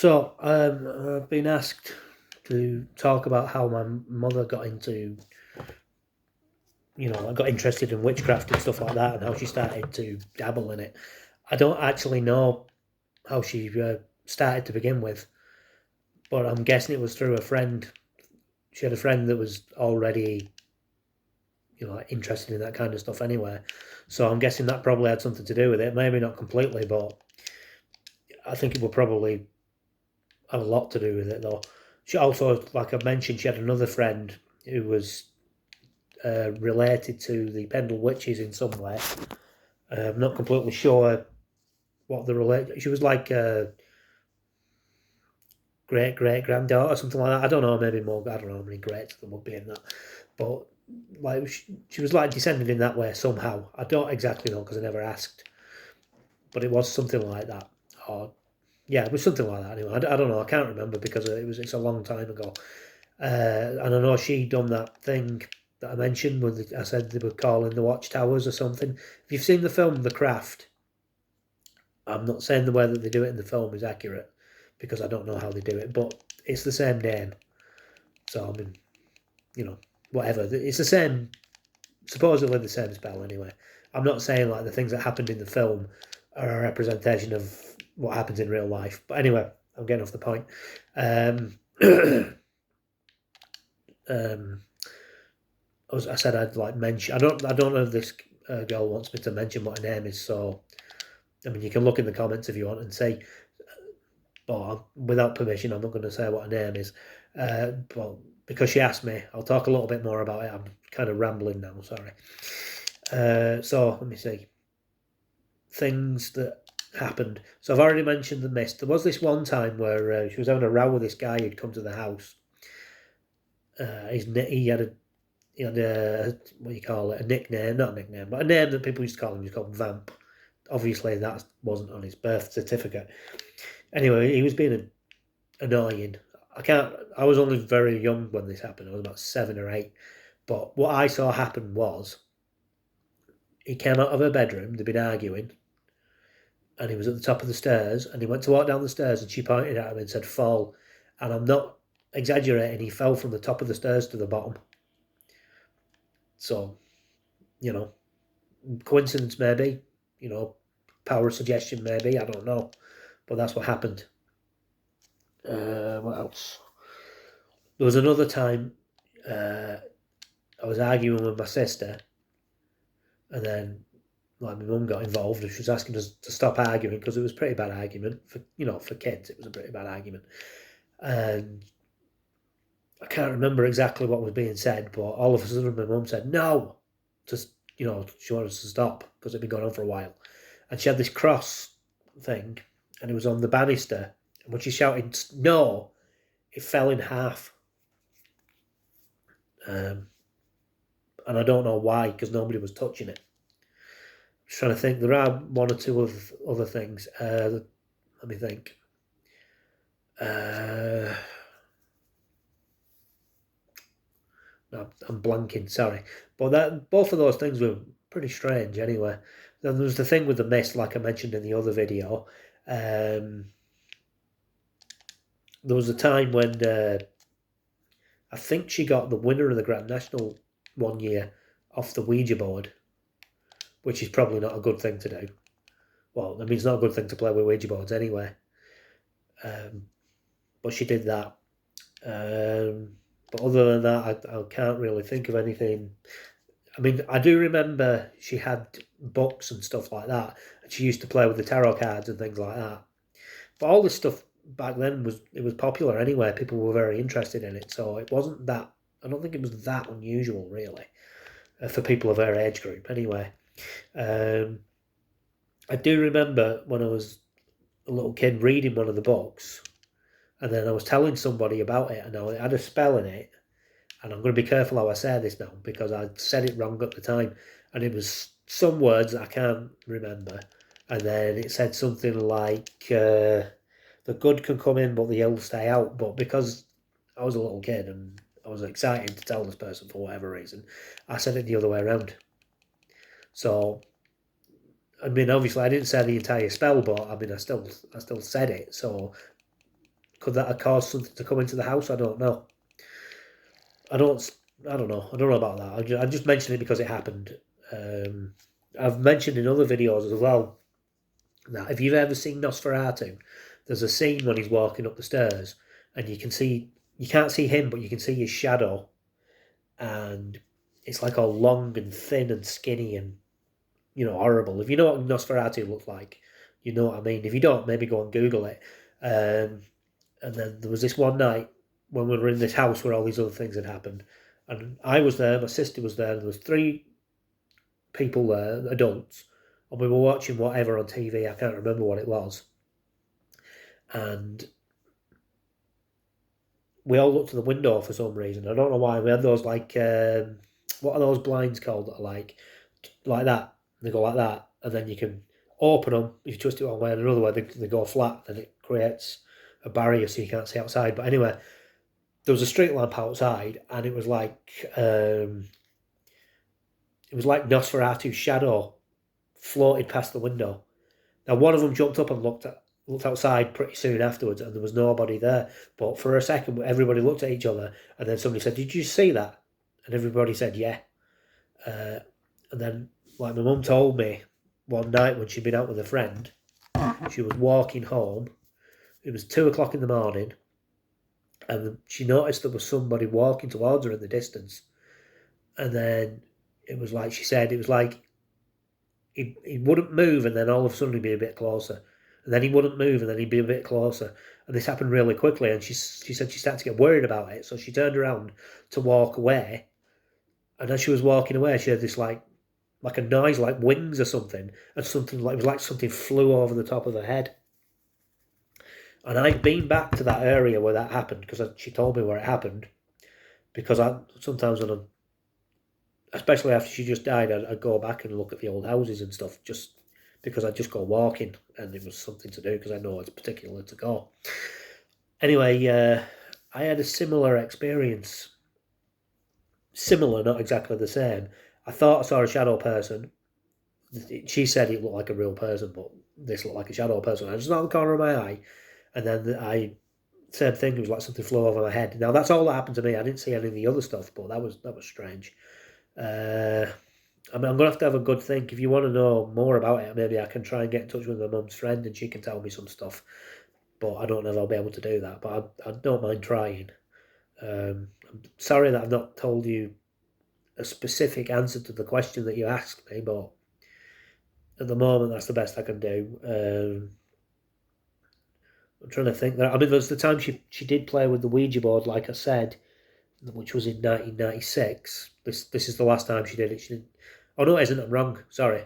So, I've been asked to talk about how my mother got into, got interested in witchcraft and stuff like that, and how she started to dabble in it. I don't actually know how she started to begin with, but I'm guessing it was through a friend. She had a friend that was already, interested in that kind of stuff anyway. So I'm guessing that probably had something to do with it. Maybe not completely, but I think it would probably have a lot to do with it, though. She also, like I mentioned, she had another friend who was related to the Pendle Witches in some way. I'm not completely sure what the relation. She was like a great granddaughter, something like that. I don't know, maybe more. I don't know how many greats there would be in that, but like she was like descended in that way somehow. I don't exactly know because I never asked, but it was something like that. Or yeah, it was something like that. Anyway, I don't know. I can't remember because it's a long time ago. And I know she done that thing that I mentioned when I said they were calling the watchtowers or something. If you've seen the film The Craft, I'm not saying the way that they do it in the film is accurate because I don't know how they do it, but it's the same name. So I mean, whatever. It's the same, supposedly the same spell anyway. I'm not saying like the things that happened in the film are a representation of what happens in real life. But anyway, I'm getting off the point. Um, as I said, I'd like mention. I don't know if this girl wants me to mention what her name is. So, I mean, you can look in the comments if you want and see. But without permission, I'm not going to say what her name is. But because she asked me, I'll talk a little bit more about it. I'm kind of rambling now. Sorry. So let me see. Things that happened. So I've already mentioned the mist. There was this one time where she was having a row with this guy who'd come to the house. He had a, what do you call it, a nickname, not a nickname, but a name that people used to call him. He's called Vamp. Obviously, that wasn't on his birth certificate. Anyway, he was being annoying. I was only very young when this happened. I was about 7 or 8. But what I saw happen was he came out of her bedroom, they'd been arguing, and he was at the top of the stairs, and he went to walk down the stairs, and she pointed at him and said, fall. And I'm not exaggerating, he fell from the top of the stairs to the bottom. So, coincidence maybe, power of suggestion maybe, I don't know. But that's what happened. What else? There was another time I was arguing with my sister, and then like my mum got involved and she was asking us to stop arguing because it was a pretty bad argument for kids. It was a pretty bad argument, and I can't remember exactly what was being said, but all of a sudden my mum said no, just she wanted us to stop because it'd been going on for a while, and she had this cross thing, and it was on the banister, and when she shouted no, it fell in half. And I don't know why because nobody was touching it. I'm just trying to think. There are one or two of other things. Let me think. No, I'm blanking. Sorry, but both of those things were pretty strange. Anyway, then there was the thing with the mist, like I mentioned in the other video. There was a time when I think she got the winner of the Grand National one year off the Ouija board, which is probably not a good thing to do. Well, I mean, it's not a good thing to play with Ouija boards anyway. But she did that. But other than that, I can't really think of anything. I mean, I do remember she had books and stuff like that, and she used to play with the tarot cards and things like that. But all this stuff back then was popular anyway. People were very interested in it, so it wasn't that. I don't think it was that unusual, really, for people of her age group. Anyway, I do remember when I was a little kid reading one of the books, and then I was telling somebody about it, and it had a spell in it, and I'm going to be careful how I say this now because I said it wrong at the time, and it was some words that I can't remember, and then it said something like the good can come in but the ill stay out, but because I was a little kid and I was excited to tell this person for whatever reason, I said it the other way around. So I mean, obviously I didn't say the entire spell, but I mean I still said it, so could that have caused something to come into the house? I don't know. I don't. I don't know. I don't know about that. I just mentioned it because it happened. I've mentioned in other videos as well that if you've ever seen Nosferatu, there's a scene when he's walking up the stairs, and you can't see him, but you can see his shadow, and it's like all long and thin and skinny and horrible. If you know what Nosferatu looked like, you know what I mean. If you don't, maybe go and Google it. And then there was this one night when we were in this house where all these other things had happened, and I was there, my sister was there, and there was 3 people there, adults, and we were watching whatever on TV. I can't remember what it was, and we all looked to the window for some reason. I don't know why. We had those what are those blinds called that are like that? They go like that, and then you can open them. If you twist it one way and another way, they go flat. Then it creates a barrier so you can't see outside. But anyway, there was a street lamp outside, and it was like Nosferatu's shadow floated past the window. Now one of them jumped up and looked outside pretty soon afterwards, and there was nobody there. But for a second, everybody looked at each other, and then somebody said, "Did you see that?" And everybody said, "Yeah." And then, like my mum told me, one night when she'd been out with a friend, she was walking home. It was 2 o'clock in the morning, and she noticed there was somebody walking towards her in the distance. And then it was like she said, it was like he wouldn't move, and then all of a sudden he'd be a bit closer, and then he wouldn't move, and then he'd be a bit closer. And this happened really quickly, and she said she started to get worried about it, so she turned around to walk away. And as she was walking away, she heard this like a noise, like wings or something, and something like it was like something flew over the top of her head. And I've been back to that area where that happened because she told me where it happened. Because I sometimes when I'm, especially after she just died, I'd go back and look at the old houses and stuff, just because I'd just go walking, and it was something to do because I know it's particular to go. Anyway, I had a similar experience. Similar, not exactly the same. I thought I saw a shadow person. She said it looked like a real person, but this looked like a shadow person. I just saw the corner of my eye, and then same thing. It was like something flew over my head. Now that's all that happened to me. I didn't see any of the other stuff, but that was strange. I'm gonna have to have a good think. If you want to know more about it, maybe I can try and get in touch with my mum's friend, and she can tell me some stuff. But I don't know if I'll be able to do that. But I don't mind trying. I'm sorry that I've not told you a specific answer to the question that you asked me, but at the moment that's the best I can do. I'm trying to think. I mean, there's the time she did play with the Ouija board, like I said, which was in 1996. This is the last time she did it. She didn't. Oh no, it isn't. I'm wrong. Sorry,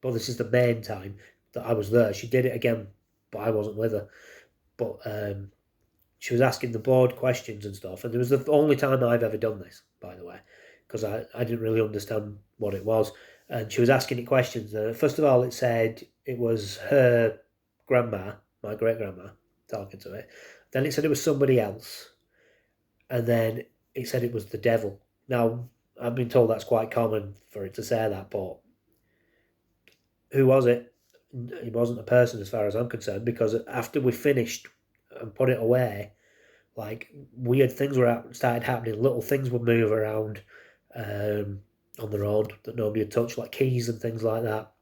but this is the main time that I was there. She did it again, but I wasn't with her. But she was asking the board questions and stuff, and it was the only time I've ever done this, by the way, because I didn't really understand what it was. And she was asking it questions. First of all, it said it was her grandma, my great-grandma, talking to it. Then it said it was somebody else. And then it said it was the devil. Now, I've been told that's quite common for it to say that, but who was it? It wasn't a person as far as I'm concerned, because after we finished and put it away, like weird things started happening. Little things would move around on their own that nobody had touched, like keys and things like that.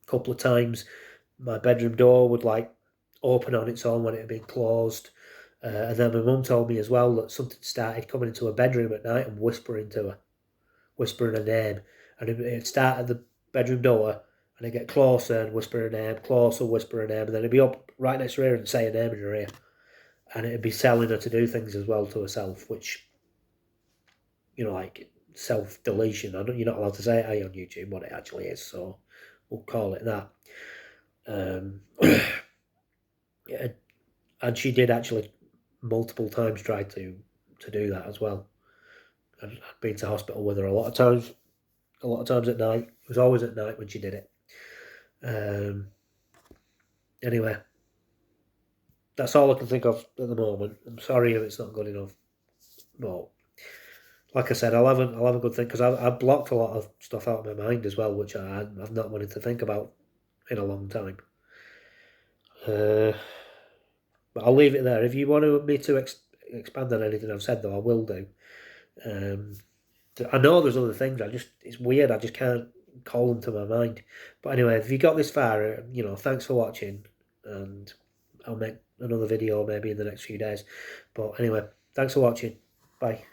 A couple of times, my bedroom door would like open on its own when it had been closed. And then my mum told me as well that something started coming into her bedroom at night and whispering to her, whispering her name. And it'd start at the bedroom door, and it'd get closer and whisper her name, closer, whisper her name, and then it'd be up right next to her and say her name in her ear. And it'd be telling her to do things as well to herself, which, like self-deletion. You're not allowed to say it on YouTube what it actually is, so we'll call it that. Yeah, and she did actually multiple times try to do that as well. I'd been to hospital with her a lot of times at night. It was always at night when she did it. Anyway, that's all I can think of at the moment. I'm sorry if it's not good enough, but like I said, I'll have a good think, because I've blocked a lot of stuff out of my mind as well, which I've not wanted to think about in a long time. But I'll leave it there. If you want me to expand on anything I've said, though, I will do. I know there's other things. It's weird. I just can't call them to my mind. But anyway, if you got this far, thanks for watching, and I'll make another video maybe in the next few days. But anyway, thanks for watching. Bye.